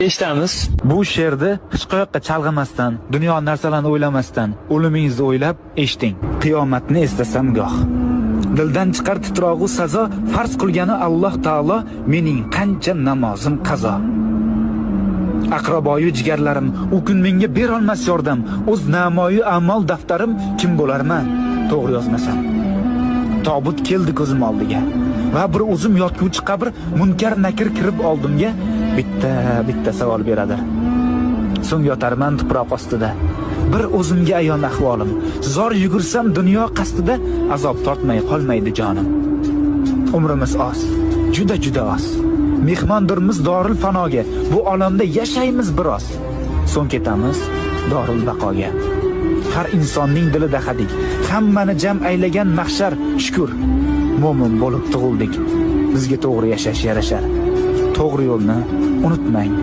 Eshitamiz. Bu she'rni hech qayoqqa chalg'imasdan, dunyo narsalarini o'ylamasdan, o'limingizni o'ylab eshiting. Qiyomatni eslasam goh. Dildan chiqar titrog'u sazo, farz qilgani Alloh taolo, mening qancha namozim qazo. Aqraboyu jigarlarim, u kun menga berolmas yordam, o'z namoyi amal daftarim kim bo'larman, to'g'ri yozmasam. Tobut keldi ko'zim oldiga va bir o'zim yotguvchi qabr, munkar nakir kirib oldimga bitta savol beradi. So'ng yotarman tuproq ostida. Bir o'zimga ayon ahvolim. Zor yugursam dunyo qasdida, azob tortmay qolmaydi jonim. Umrimiz oz, juda oz. Mehmondirmiz dorul fanoga. Bu olamda yashaymiz biroz. So'ng ketamiz dorul baqoga. Har insonning dilida hadik, hammani jam aylagan mahshar. Shukr, mo'min bo'lib tug'ildik. Bizga to'g'ri yashash yarashar. To'g'ri yo'lni unutmang.